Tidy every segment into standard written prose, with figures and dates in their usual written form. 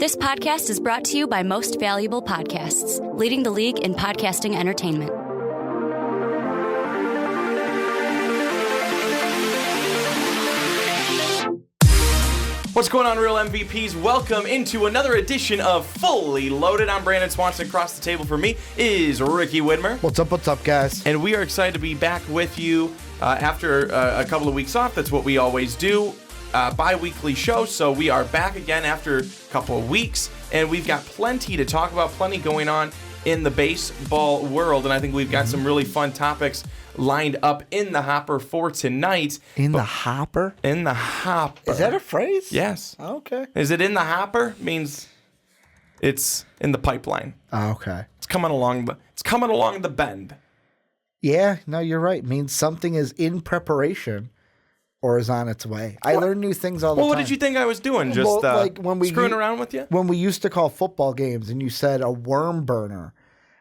This podcast is brought to you by Most Valuable Podcasts, leading the league in podcasting entertainment. What's going on, Real MVPs? Welcome into another edition of Fully Loaded. I'm Brandon Swanson. Across the table from me is Ricky Widmer. What's up, guys? And we are excited to be back with you after a couple of weeks off. That's what we always do. Bi-weekly show, so we are back again after a couple of weeks, and we've got plenty to talk about, plenty going on in the baseball world, and I think we've got some really fun topics lined up in the hopper for tonight. The hopper? In the hopper. Is that a phrase? Yes. Okay. Is it in the hopper? Means it's in the pipeline. Okay. It's coming along the bend. Yeah, no, you're right. Means something is in preparation or is on its way. I learn new things all the time. Well, what did you think I was doing? Just like when screwing around with you? When we used to call football games and you said a worm burner,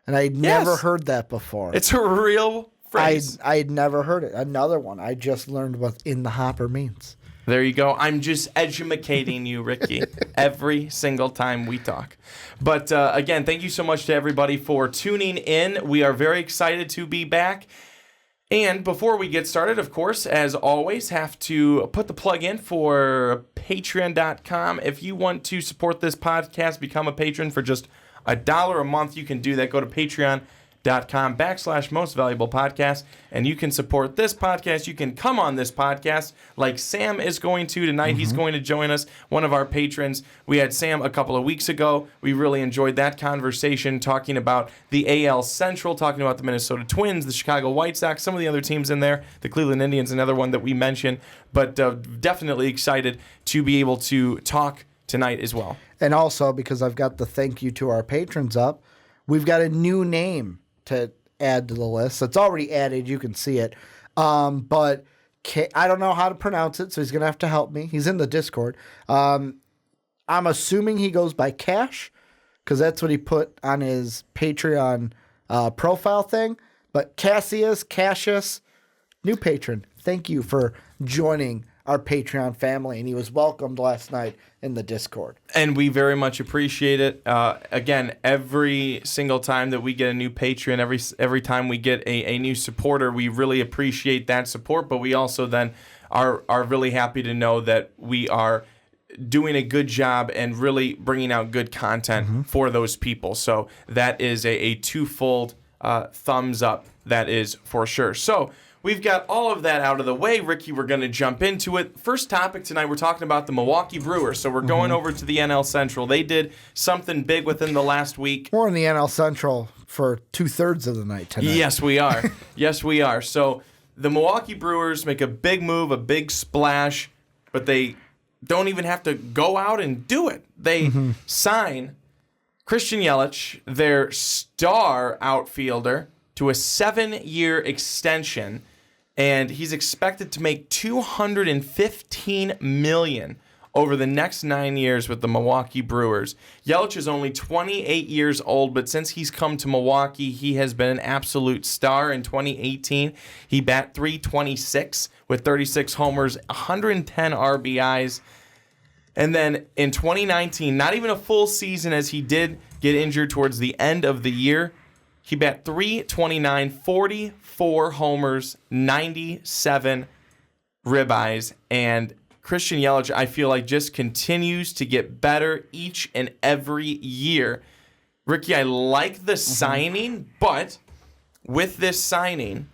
and I'd never heard that before. It's a real phrase. I'd never heard it. Another one. I just learned what in the hopper means. There you go. I'm just educating you, Ricky, every single time we talk. But again, thank you so much to everybody for tuning in. We are very excited to be back. And before we get started, of course, as always, have to put the plug in for patreon.com. If you want to support this podcast, become a patron for just $1 a month, you can do that. Go to patreon.com/most valuable podcast, and you can support this podcast. You can come on this podcast like Sam is going to tonight. He's going to join us, one of our patrons. We had Sam a couple of weeks ago. We really enjoyed that conversation, talking about the AL Central, talking about the Minnesota Twins, the Chicago White Sox, some of the other teams in there, the Cleveland Indians, another one that we mentioned, but definitely excited to be able to talk tonight as well. And also, because I've got the thank you to our patrons up, we've got a new name to add to the list. It's already added. You can see it. But I don't know how to pronounce it, so he's going to have to help me. He's in the Discord. I'm assuming he goes by Cash, because that's what he put on his Patreon profile thing. But Cassius, new patron, thank you for joining our Patreon family, and he was welcomed last night in the Discord. And we very much appreciate it. Again, every single time that we get a new patron, every time we get a new supporter, we really appreciate that support, but we also then are really happy to know that we are doing a good job and really bringing out good content for those people. So that is a twofold thumbs up, that is for sure. So we've got all of that out of the way. Ricky, we're going to jump into it. First topic tonight, we're talking about the Milwaukee Brewers. So we're going over to the NL Central. They did something big within the last week. We're in the NL Central for 2/3 of the night tonight. Yes, we are. Yes, we are. So the Milwaukee Brewers make a big move, a big splash, but they don't even have to go out and do it. They sign Christian Yelich, their star outfielder, to a 7-year extension, and he's expected to make $215 million over the next 9 years with the Milwaukee Brewers. Yelich is only 28 years old, but since he's come to Milwaukee, he has been an absolute star. In 2018, he bat .326 with 36 homers, 110 RBIs. And then in 2019, not even a full season, as he did get injured towards the end of the year, he bat .329, 44 homers, 97 ribeyes, and Christian Yelich, I feel like, just continues to get better each and every year. Ricky, I like the signing, but with this signing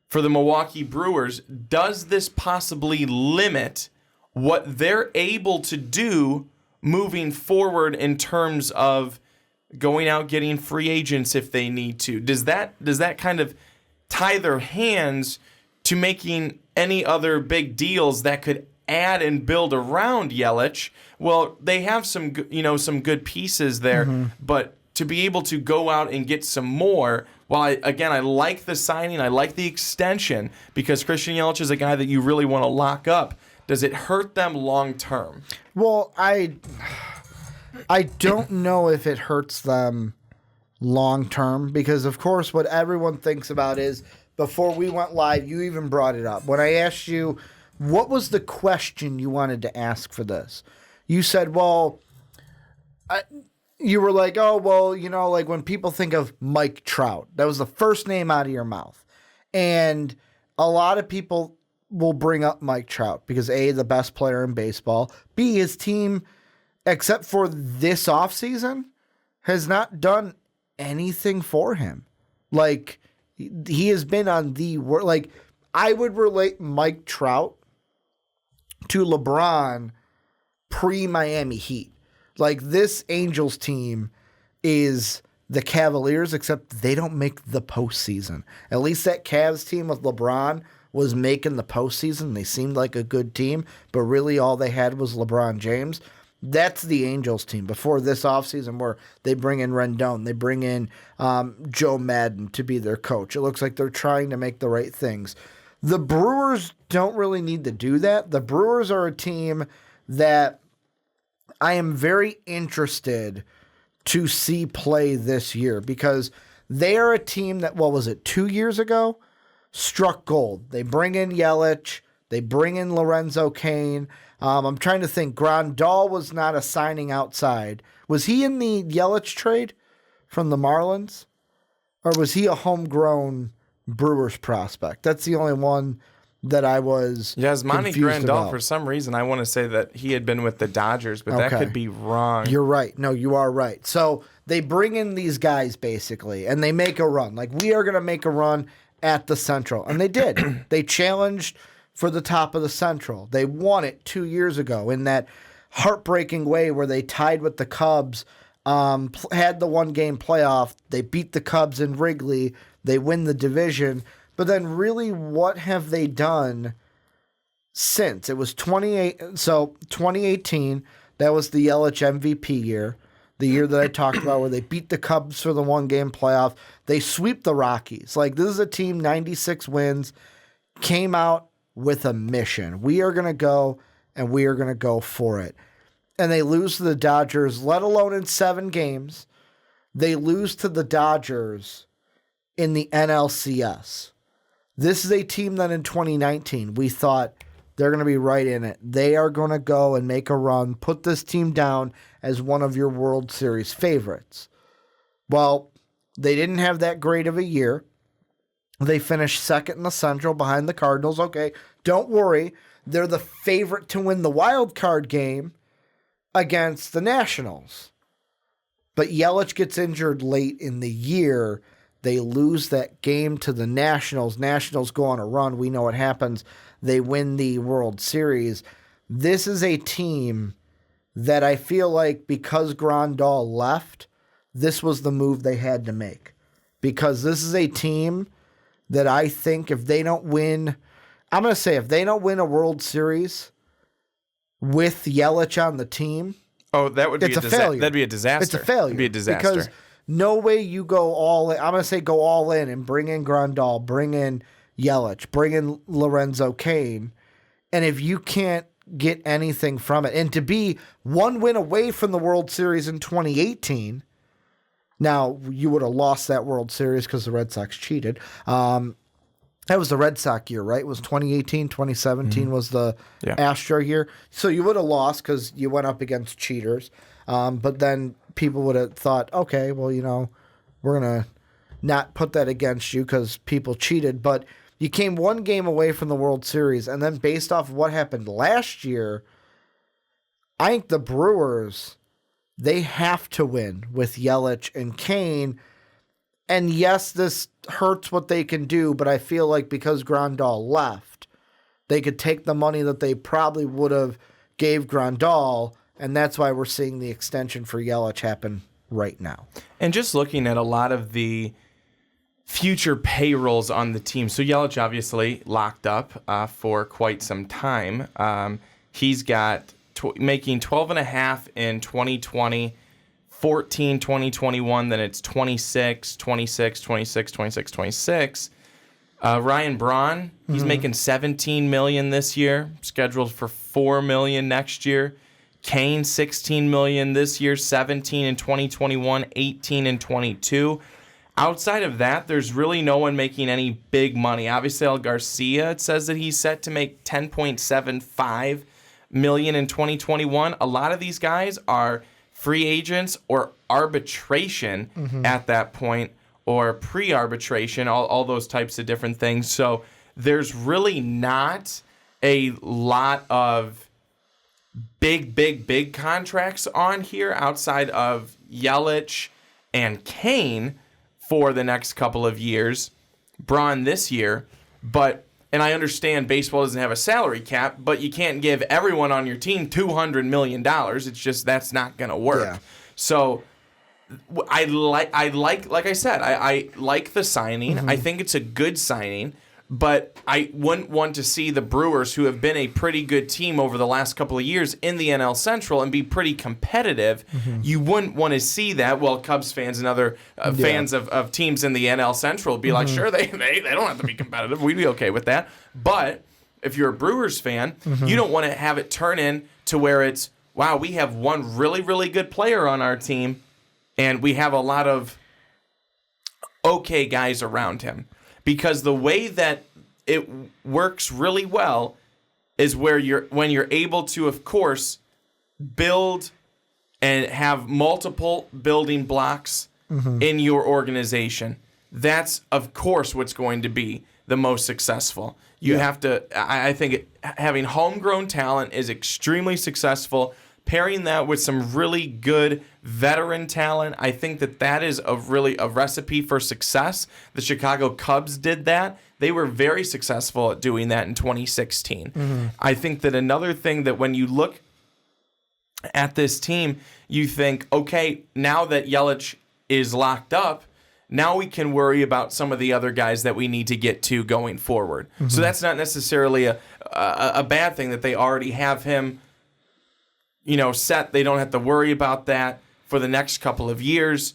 for the Milwaukee Brewers, does this possibly limit what they're able to do moving forward in terms of going out getting free agents if they need to? Does that kind of tie their hands to making any other big deals that could add and build around Yelich? Well, they have some good pieces there, but to be able to go out and get some more, while I like the signing, I like the extension, because Christian Yelich is a guy that you really want to lock up. Does it hurt them long term? Well, I don't know if it hurts them long term, because, of course, what everyone thinks about is, before we went live, you even brought it up. When I asked you, what was the question you wanted to ask for this? You said, well, you were like, oh, well, like when people think of Mike Trout, that was the first name out of your mouth. And a lot of people will bring up Mike Trout because A, the best player in baseball, B, his team, except for this offseason, has not done anything for him. Like, he has been on the world. Like, I would relate Mike Trout to LeBron pre-Miami Heat. Like, this Angels team is the Cavaliers, except they don't make the postseason. At least that Cavs team with LeBron was making the postseason. They seemed like a good team, but really all they had was LeBron James. That's the Angels team before this offseason where they bring in Rendon. They bring in Joe Madden to be their coach. It looks like they're trying to make the right things. The Brewers don't really need to do that. The Brewers are a team that I am very interested to see play this year because they are a team that, 2 years ago, struck gold. They bring in Yelich. They bring in Lorenzo Cain. I'm trying to think. Grandal was not a signing outside. Was he in the Yelich trade from the Marlins? Or was he a homegrown Brewers prospect? That's the only one that I was Yasmani confused Grandal, about. for some reason, I want to say that he had been with the Dodgers, but that could be wrong. You're right. No, you are right. So they bring in these guys, basically, and they make a run. Like, we are going to make a run at the Central. And they did. They challenged for the top of the Central. They won it 2 years ago in that heartbreaking way where they tied with the Cubs, had the one-game playoff. They beat the Cubs in Wrigley. They win the division. But then really, what have they done since? It was 2018. That was the Yelich MVP year, the year that I talked about where they beat the Cubs for the one-game playoff. They sweep the Rockies. Like, this is a team, 96 wins, came out with a mission. We are going to go, and we are going to go for it. And they lose to the Dodgers, let alone in 7 games. They lose to the Dodgers in the NLCS. This is a team that in 2019, we thought they're going to be right in it. They are going to go and make a run, put this team down as one of your World Series favorites. Well, they didn't have that great of a year. They finished second in the Central behind the Cardinals. Okay, don't worry. They're the favorite to win the wild card game against the Nationals. But Yelich gets injured late in the year. They lose that game to the Nationals. Nationals go on a run. We know what happens. They win the World Series. This is a team that I feel like because Grandal left, this was the move they had to make. Because this is a team that I think if they don't win, I'm going to say if they don't win a World Series with Yelich on the team, that would be a failure. That'd be a disaster. It's a failure. It'd be a disaster. Because no way you go all in. I'm going to say go all in and bring in Grandal, bring in Yelich, bring in Lorenzo Cain. And if you can't get anything from it, and to be one win away from the World Series in 2018, now you would have lost that World Series because the Red Sox cheated. That was the Red Sox year, right? It was 2018, 2017 was the Astro year. So you would have lost because you went up against cheaters. But then people would have thought, okay, well, we're going to not put that against you because people cheated. But you came one game away from the World Series. And then based off of what happened last year, I think the Brewers, they have to win with Yelich and Cain. And yes, this hurts what they can do, but I feel like because Grandal left, they could take the money that they probably would have gave Grandal, and that's why we're seeing the extension for Yelich happen right now. And just looking at a lot of the future payrolls on the team. So Yelich obviously locked up for quite some time. He's got making 12.5 in 2020, 14, 2021, then it's 26, 26, 26, 26, 26. Ryan Braun, he's making $17 million this year, scheduled for $4 million next year. Kane, $16 million this year, 17 in 2021, 18 in 22. Outside of that, there's really no one making any big money. Obviously, El Garcia, it says that he's set to make $10.75 million in 2021. A lot of these guys are free agents or arbitration at that point, or pre-arbitration, all those types of different things. So there's really not a lot of big contracts on here outside of Yelich and Kane for the next couple of years, Braun this year. And I understand baseball doesn't have a salary cap, but you can't give everyone on your team $200 million. It's just, that's not going to work. Yeah. So I like I said, I like the signing. I think it's a good signing, but I wouldn't want to see the Brewers, who have been a pretty good team over the last couple of years in the NL Central and be pretty competitive. You wouldn't want to see that. Well, Cubs fans and other fans of teams in the NL Central would be like, sure, they don't have to be competitive. We'd be okay with that. But if you're a Brewers fan, you don't want to have it turn in to where it's, wow, we have one really, really good player on our team, and we have a lot of okay guys around him. Because the way that it works really well is when you're able to, of course, build and have multiple building blocks in your organization. That's, of course, what's going to be the most successful. You have to, I think having homegrown talent is extremely successful. Pairing that with some really good veteran talent, I think that is a recipe for success. The Chicago Cubs did that. They were very successful at doing that in 2016. I think that another thing that when you look at this team, you think, okay, now that Yelich is locked up, now we can worry about some of the other guys that we need to get to going forward. So that's not necessarily a bad thing that they already have him set. They don't have to worry about that for the next couple of years.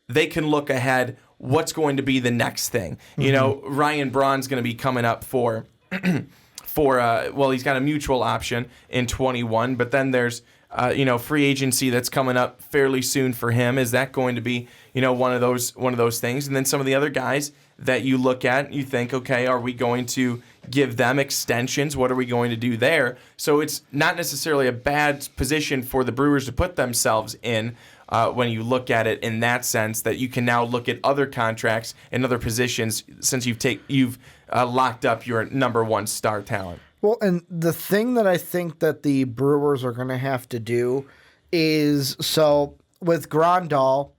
They can look ahead. What's going to be the next thing? Ryan Braun's going to be coming up for he's got a mutual option in 21, but then there's free agency that's coming up fairly soon for him. Is that going to be one of those things? And then some of the other guys that you look at, you think, okay, are we going to give them extensions? What are we going to do there? So it's not necessarily a bad position for the Brewers to put themselves in when you look at it in that sense, that you can now look at other contracts and other positions since you've locked up your number one star talent. Well, and the thing that I think that the Brewers are going to have to do is, so with Grandal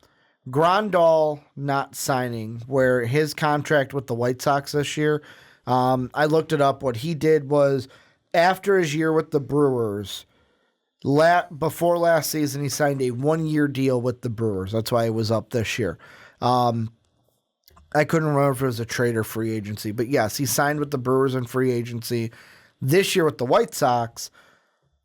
not signing, where his contract with the White Sox this year, I looked it up. What he did was, after his year with the Brewers, before last season, he signed a 1-year deal with the Brewers. That's why it was up this year. I couldn't remember if it was a trade or free agency, but yes, he signed with the Brewers in free agency. This year with the White Sox,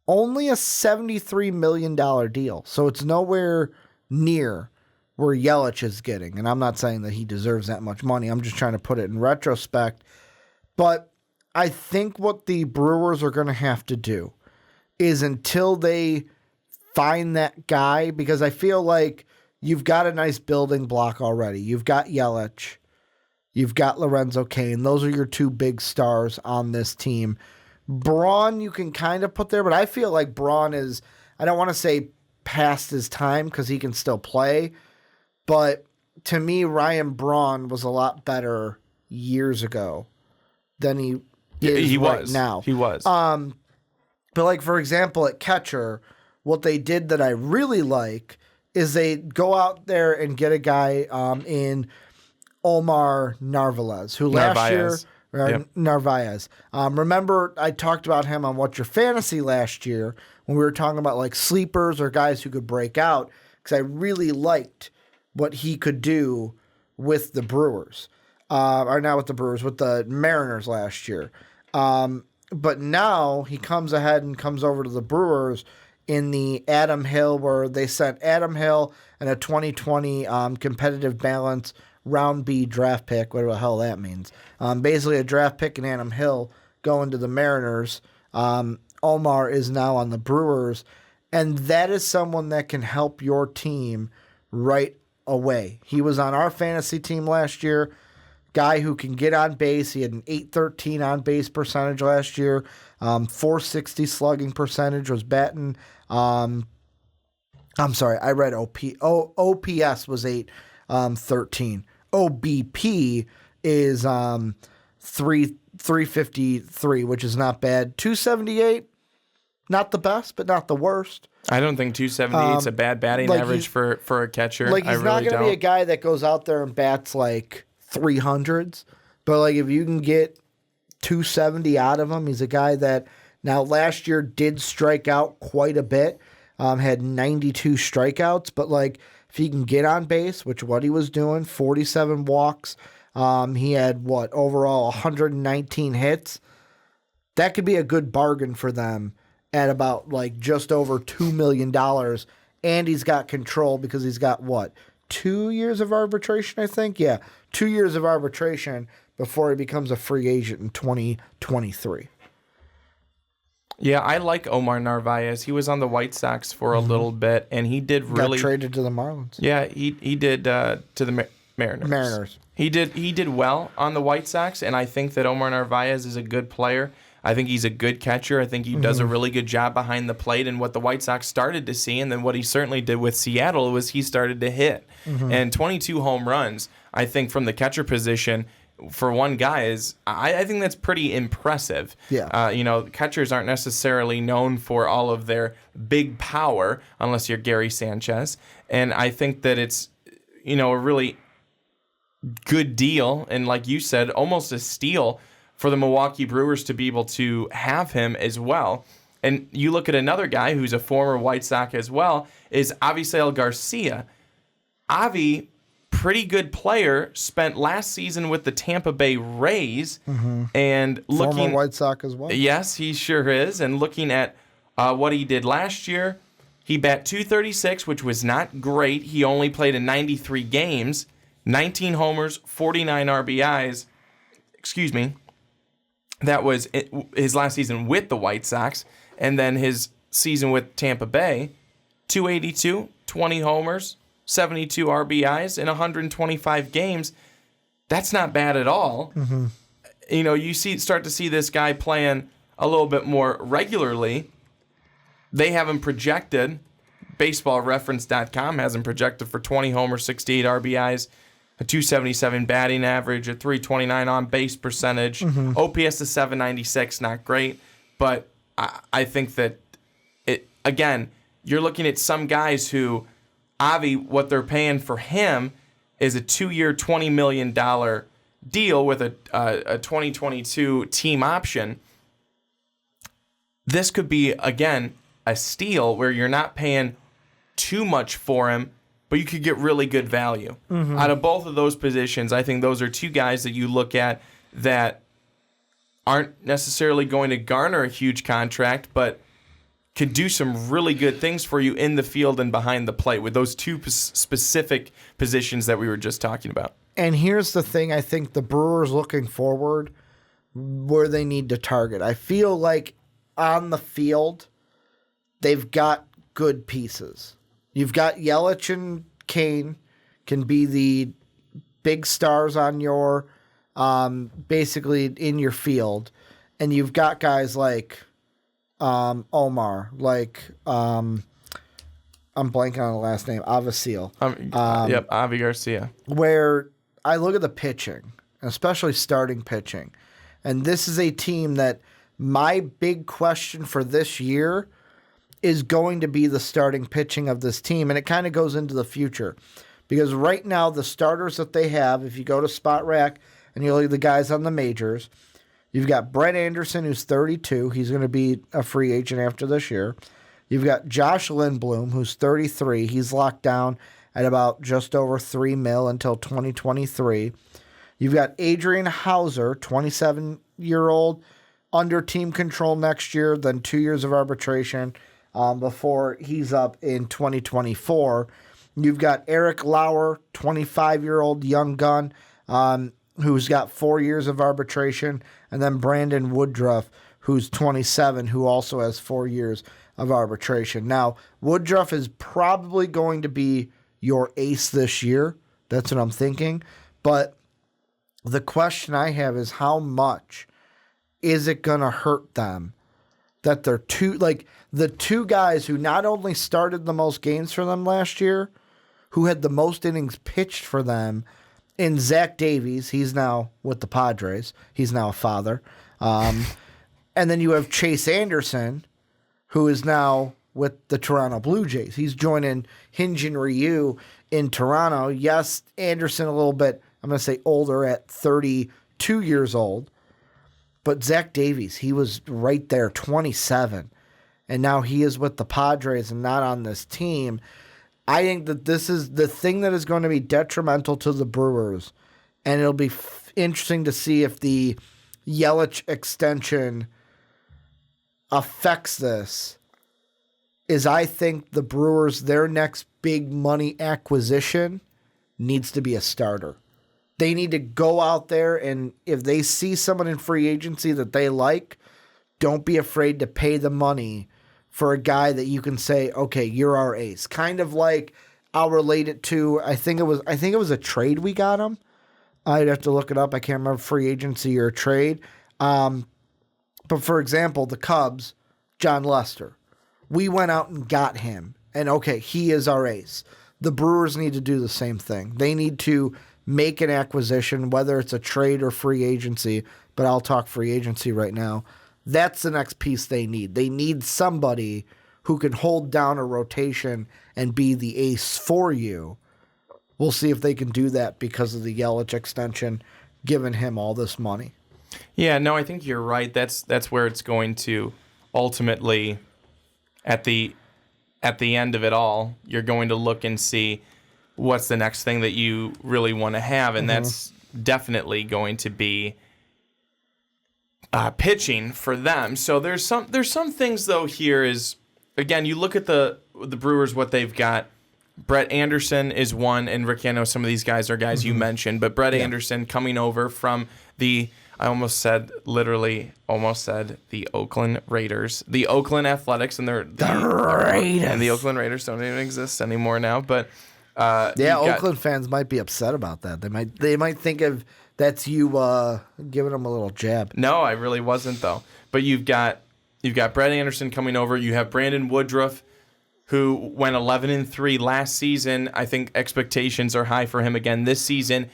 only a $73 million deal. So it's nowhere near where Yelich is getting. And I'm not saying that he deserves that much money. I'm just trying to put it in retrospect. But I think what the Brewers are going to have to do is, until they find that guy, because I feel like you've got a nice building block already. You've got Yelich. You've got Lorenzo Cain. Those are your two big stars on this team. Braun you can kind of put there, but I feel like Braun is, I don't want to say past his time because he can still play, but to me, Ryan Braun was a lot better years ago than he is right now. He was. But like, for example, at catcher, what they did that I really like is they go out there and get a guy in Omar Narvaez, who last year... Narvaez. Remember, I talked about him on What's Your Fantasy last year when we were talking about like sleepers or guys who could break out, because I really liked what he could do with the Brewers. Or not with the Brewers, with the Mariners last year. But now he comes ahead and comes over to the Brewers in the Adam Hill, where they sent Adam Hill and a 2020 competitive balance round B draft pick, whatever the hell that means. Basically a draft pick and Adam Hill going to the Mariners. Omar is now on the Brewers, and that is someone that can help your team right away. He was on our fantasy team last year. Guy who can get on base. He had an .813 on base percentage last year. .460 slugging percentage, was batting I'm sorry, I read OPS was 813. OBP is 353, which is not bad. 278, not the best, but not the worst. I don't think 278 is a bad batting average for a catcher. Like, he's not going to be a guy that goes out there and bats like 300s, but like if you can get 270 out of him, he's a guy that now last year did strike out quite a bit, had 92 strikeouts, but like if he can get on base, which what he was doing, 47 walks, he had overall 119 hits. That could be a good bargain for them at about like just over $2 million. And he's got control because he's got 2 years of arbitration, I think? Yeah, 2 years of arbitration before he becomes a free agent in 2023. Yeah, I like Omar Narvaez. He was on the White Sox for a little bit, and he did really... Got traded to the Marlins. Yeah, he did to the Mariners. He did well on the White Sox, and I think that Omar Narvaez is a good player. I think he's a good catcher. I think he does a really good job behind the plate. And what the White Sox started to see, and then what he certainly did with Seattle, was he started to hit. And 22 home runs, I think, from the catcher position for one guy is, I think that's pretty impressive. Yeah. Catchers aren't necessarily known for all of their big power unless you're Gary Sanchez. And I think that it's, a really good deal. And like you said, almost a steal for the Milwaukee Brewers to be able to have him as well. And you look at another guy who's a former White Sox as well, is Avisail Garcia. Avi, pretty good player, spent last season with the Tampa Bay Rays. And looking, former White Sox as well. Yes, he sure is. And looking at what he did last year, he bat .236, which was not great. He only played in 93 games, 19 homers, 49 RBIs. Excuse me. That was his last season with the White Sox. And then his season with Tampa Bay, .282, 20 homers, 72 RBIs in 125 games. That's not bad at all. You start to see this guy playing a little bit more regularly. They have him projected. BaseballReference.com has him projected for 20 homers, 68 RBIs, a .277 batting average, a .329 on-base percentage. OPS is .796, not great. But I think that, you're looking at some guys who, Avi, what they're paying for him is a 2-year, $20 million deal with a 2022 team option. This could be, again, a steal where you're not paying too much for him, but you could get really good value. Out of both of those positions, I think those are two guys that you look at that aren't necessarily going to garner a huge contract, but could do some really good things for you in the field and behind the plate with those two specific positions that we were just talking about. And here's the thing, I think the Brewers looking forward, where they need to target. I feel like on the field, they've got good pieces. You've got Yelich and Kane can be the big stars on your, basically in your field. And you've got guys like Omar, like I'm blanking on the last name, Avisail. Avi Garcia. Where I look at the pitching, especially starting pitching, and this is a team that my big question for this year is going to be the starting pitching of this team, and it kind of goes into the future. Because right now, the starters that they have, if you go to Spot Rack and you look at the guys on the majors, you've got Brett Anderson, who's 32. He's going to be a free agent after this year. You've got Josh Lindblom, who's 33. He's locked down at about just over $3 million until 2023. You've got Adrian Hauser, 27-year-old, under team control next year, then 2 years of arbitration before he's up in 2024. You've got Eric Lauer, 25-year-old young gun, who's got 4 years of arbitration, and then Brandon Woodruff, who's 27, who also has 4 years of arbitration. Now, Woodruff is probably going to be your ace this year. That's what I'm thinking. But the question I have is how much is it going to hurt them that they're the two guys who not only started the most games for them last year, who had the most innings pitched for them, in Zach Davies. He's now with the Padres. He's now a father. And then you have Chase Anderson, who is now with the Toronto Blue Jays. He's joining Hyun-Jin Ryu in Toronto. Yes, Anderson a little bit, I'm going to say older at 32 years old. But Zach Davies, he was right there, 27. And now he is with the Padres and not on this team. I think that this is the thing that is going to be detrimental to the Brewers. And it'll be interesting to see if the Yelich extension affects this. Is I think the Brewers, their next big money acquisition needs to be a starter. They need to go out there, and if they see someone in free agency that they like, don't be afraid to pay the money for a guy that you can say, okay, you're our ace. Kind of like I'll relate it to, I think it was a trade we got him. I'd have to look it up. I can't remember free agency or trade. But for example, the Cubs, John Lester. We went out and got him. And okay, he is our ace. The Brewers need to do the same thing. They need to make an acquisition, whether it's a trade or free agency, but I'll talk free agency right now. That's the next piece they need. They need somebody who can hold down a rotation and be the ace for you. We'll see if they can do that because of the Yelich extension, giving him all this money. Yeah, no, I think you're right. That's where it's going to ultimately, at the end of it all, you're going to look and see what's the next thing that you really want to have, and that's definitely going to be pitching for them. So there's some things though here is, again, you look at the Brewers, what they've got. Brett Anderson is one, and Ricky, I know some of these guys are guys you mentioned, but Brett Anderson coming over from the the Oakland Raiders, the Oakland Athletics, and the Raiders, and the Oakland Raiders don't even exist anymore now. But Oakland fans might be upset about that. They might think of that's you giving them a little jab. No, I really wasn't though. But you've got Brett Anderson coming over. You have Brandon Woodruff, who went 11-3 last season. I think expectations are high for him again this season.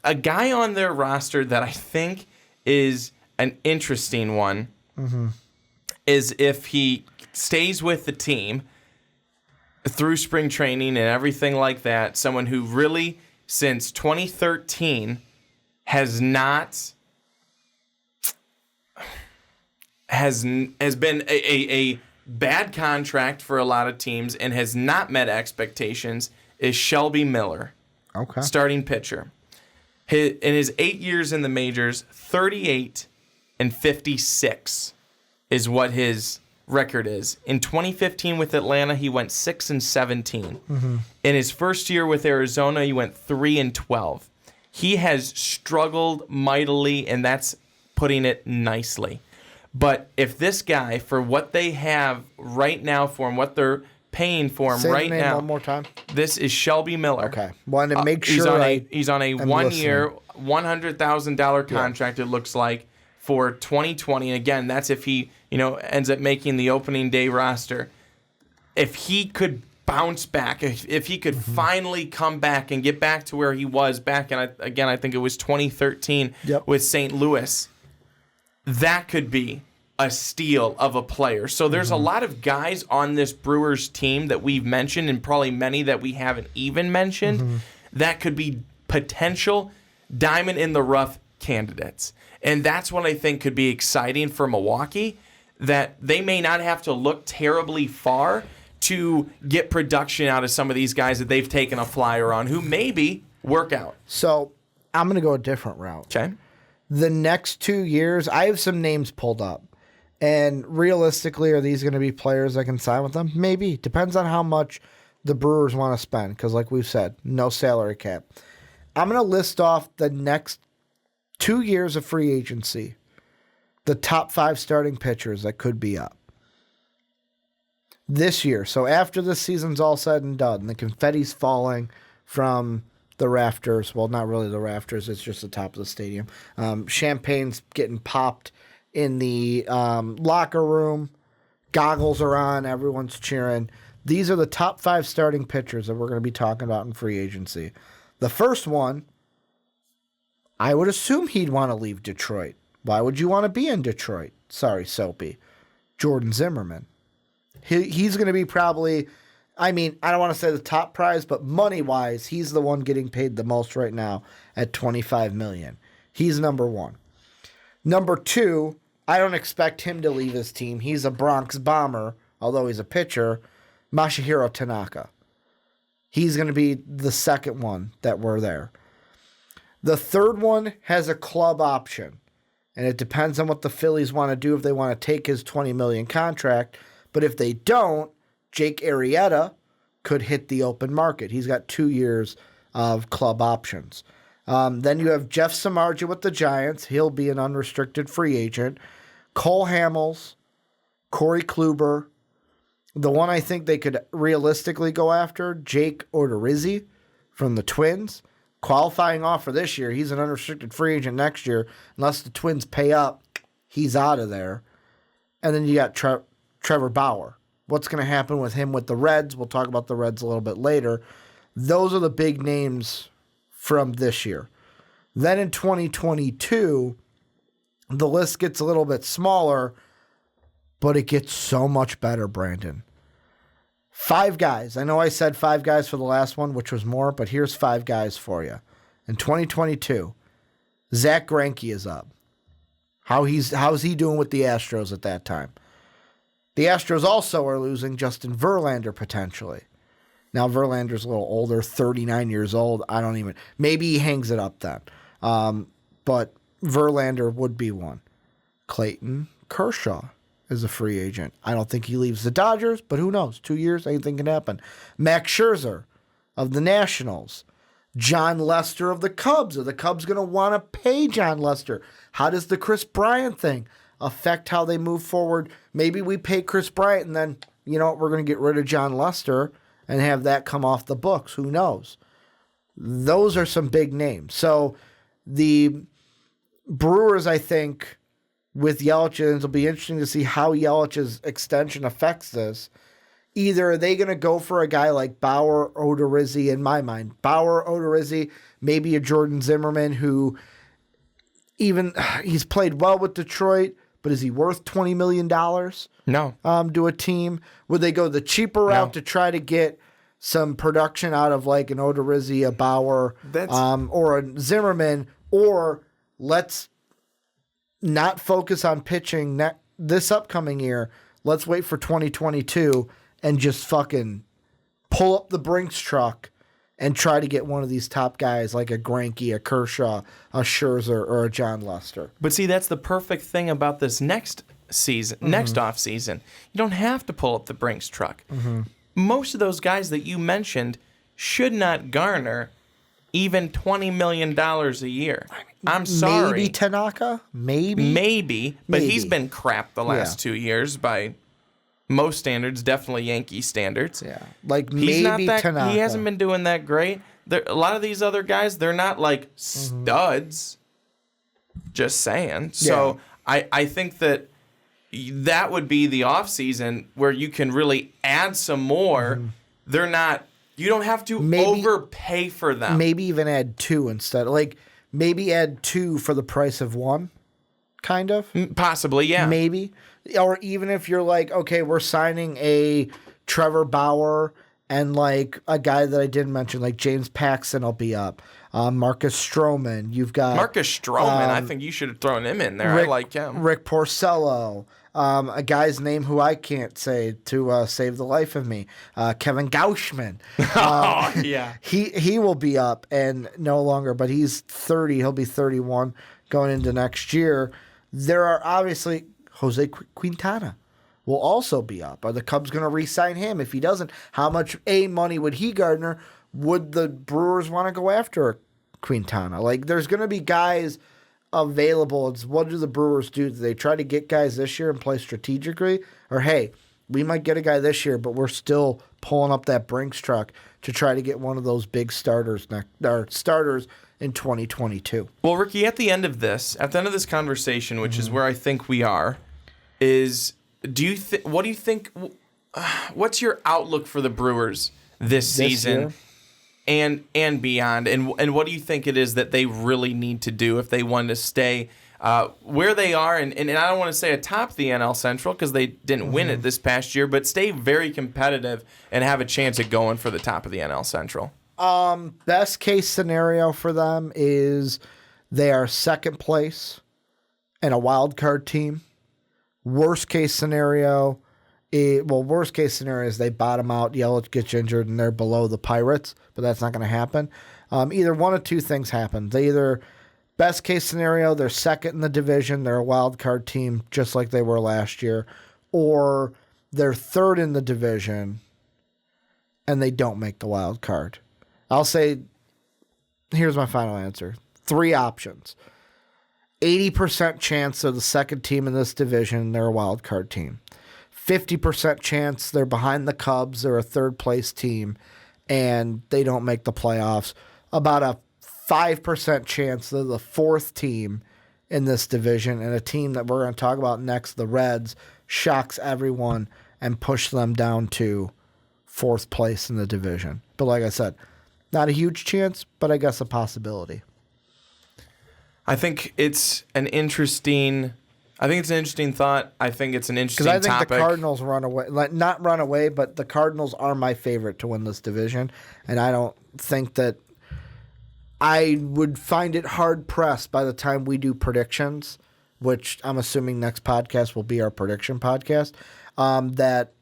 A guy on their roster that I think is an interesting one is if he stays with the team through spring training and everything like that, someone who really, since 2013, has been a bad contract for a lot of teams and has not met expectations, is Shelby Miller, starting pitcher. In his 8 years in the majors, 38-56 is what his record is. In 2015 with Atlanta, he went 6-17. In his first year with Arizona, he went 3-12. He has struggled mightily, and that's putting it nicely. But if this guy, for what they have right now for him, what they're paying for him right now. One more time. This is Shelby Miller. Okay. Wanted to make sure he's on a 1 year, $100,000 contract, it looks like, for 2020. And again, that's if he, ends up making the opening day roster. If he could bounce back, if he could finally come back and get back to where he was back in, I think it was 2013 with St. Louis, that could be a steal of a player. So there's a lot of guys on this Brewers team that we've mentioned, and probably many that we haven't even mentioned, that could be potential diamond in the rough candidates. And that's what I think could be exciting for Milwaukee, that they may not have to look terribly far to get production out of some of these guys that they've taken a flyer on who maybe work out. So I'm going to go a different route. Okay. The next 2 years, I have some names pulled up. And realistically, are these going to be players that can sign with them? Maybe. Depends on how much the Brewers want to spend. Because like we've said, no salary cap. I'm going to list off the next 2 years of free agency. The top 5 starting pitchers that could be up. This year. So after the season's all said and done, the confetti's falling from the rafters. Well, not really the rafters. It's just the top of the stadium. Champagne's getting popped in the locker room. Goggles are on. Everyone's cheering. These are the top 5 starting pitchers that we're going to be talking about in free agency. The first one, I would assume he'd want to leave Detroit. Why would you want to be in Detroit? Sorry, Soapy. Jordan Zimmerman. He's going to be probably, I mean, I don't want to say the top prize, but money-wise, he's the one getting paid the most right now at $25 million. He's number 1. Number 2, I don't expect him to leave his team. He's a Bronx Bomber, although he's a pitcher. Masahiro Tanaka. He's going to be the second one that we're there. The third one has a club option, and it depends on what the Phillies want to do if they want to take his $20 million contract. But if they don't, Jake Arrieta could hit the open market. He's got 2 years of club options. Then you have Jeff Samardzija with the Giants. He'll be an unrestricted free agent. Cole Hamels, Corey Kluber. The one I think they could realistically go after, Jake Odorizzi from the Twins. Qualifying offer this year. He's an unrestricted free agent next year. Unless the Twins pay up, he's out of there. And then you got Trevor Bauer. What's going to happen with him with the Reds? We'll talk about the Reds a little bit later. Those are the big names from this year. Then in 2022, the list gets a little bit smaller, but it gets so much better, Brandon. 5 guys. I know I said 5 guys for the last one, which was more, but here's 5 guys for you. In 2022, Zach Greinke is up. How's he doing with the Astros at that time? The Astros also are losing Justin Verlander potentially. Now Verlander's a little older, 39 years old. Maybe he hangs it up then. But Verlander would be one. Clayton Kershaw is a free agent. I don't think he leaves the Dodgers, but who knows? 2 years, anything can happen. Max Scherzer of the Nationals. John Lester of the Cubs. Are the Cubs going to want to pay John Lester? How does the Chris Bryant thing affect how they move forward? Maybe we pay Chris Bryant and then, you know what, we're going to get rid of John Lester and have that come off the books. Who knows? Those are some big names. So the Brewers, I think, with Yelich, it'll be interesting to see how Yelich's extension affects this. Either are they going to go for a guy like Bauer, Odorizzi, in my mind. Bauer, Odorizzi, maybe a Jordan Zimmerman who he's played well with Detroit, but is he worth $20 million? No. To a team? Would they go the cheaper route to try to get some production out of like an Odorizzi, a Bauer, or a Zimmerman? Or let's not focus on pitching this upcoming year. Let's wait for 2022 and just fucking pull up the Brinks truck and try to get one of these top guys like a Greinke, a Kershaw, a Scherzer, or a John Lester. But see, that's the perfect thing about this next season, next off season. You don't have to pull up the Brinks truck. Mm-hmm. Most of those guys that you mentioned should not garner even $20 million a year. I'm sorry. Maybe Tanaka? Maybe. But he's been crap the last 2 years by most standards, definitely Yankee standards. Yeah. Like maybe Tanaka. He hasn't been doing that great. A lot of these other guys, they're not like studs. Just saying. So I think that would be the offseason where you can really add some more. They're not, you don't have to overpay for them. Maybe even add 2 instead. Like maybe add 2 for the price of 1, kind of. Possibly, yeah. Maybe. Or even if you're like, okay, we're signing a Trevor Bauer and like a guy that I didn't mention, like James Paxton will be up. Marcus Stroman. You've got Marcus Stroman. I think you should have thrown him in there. I like him. Rick Porcello. A guy's name who I can't say to save the life of me. Kevin Gauchman. He will be up and no longer, but he's 30. He'll be 31 going into next year. There are obviously Jose Quintana will also be up. Are the Cubs going to re-sign him? If he doesn't, how much money would he garner? Would the Brewers want to go after Quintana? Like, there's going to be guys available. It's what do the Brewers do? Do they try to get guys this year and play strategically? Or, hey, we might get a guy this year, but we're still pulling up that Brinks truck to try to get one of those big starters in 2022. Well, Ricky, at the end of this conversation, which is where I think we are, is what do you think? What's your outlook for the Brewers this season and beyond? And what do you think it is that they really need to do if they want to stay where they are? And I don't want to say atop the NL Central because they didn't win it this past year, but stay very competitive and have a chance at going for the top of the NL Central. Best case scenario for them is they are second place and a wild card team. Worst case scenario is they bottom out, Yelich gets injured, and they're below the Pirates, but that's not going to happen. Either one of two things happen. Best case scenario, they're second in the division, they're a wild card team, just like they were last year, or they're third in the division, and they don't make the wild card. I'll say, here's my final answer. 3 options. 80% chance they're the second team in this division, they're a wild card team. 50% chance they're behind the Cubs, they're a third place team, and they don't make the playoffs. About a 5% chance they're the fourth team in this division, and a team that we're going to talk about next, the Reds, shocks everyone and push them down to fourth place in the division. But like I said, not a huge chance, but I guess a possibility. I think it's an interesting thought. I think it's an interesting topic. Because I think the Cardinals run away. Not run away, but the Cardinals are my favorite to win this division. And I don't think that I would find it hard-pressed by the time we do predictions, which I'm assuming next podcast will be our prediction podcast, that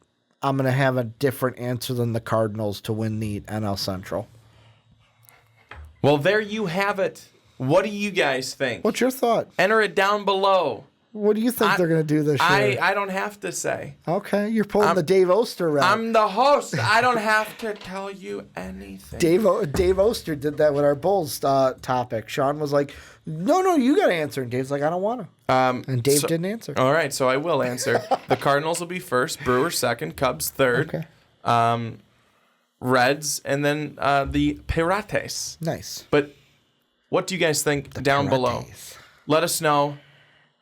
I'm going to have a different answer than the Cardinals to win the NL Central. Well, there you have it. What do you guys think? What's your thought? Enter it down below. What do you think they're going to do this year? I don't have to say. Okay, you're pulling the Dave Oster route. I'm the host. I don't have to tell you anything. Dave Oster did that with our Bulls topic. Sean was like, no, you got to answer. And Dave's like, I don't want to. And Dave didn't answer. All right, so I will answer. The Cardinals will be first, Brewers second, Cubs third. Okay. Reds, and then the Pirates. Nice. But what do you guys think down below? Let us know.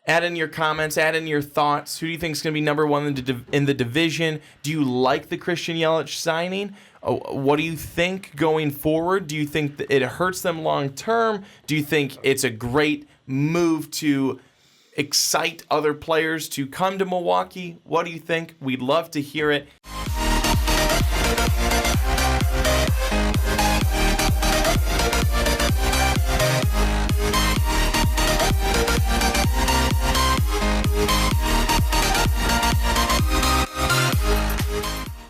Add in your comments. Add in your thoughts. Who do you think is going to be number one in the division? Do you like the Christian Yelich signing? What do you think going forward? Do you think that it hurts them long term? Do you think it's a great move to excite other players to come to Milwaukee? What do you think? We'd love to hear it.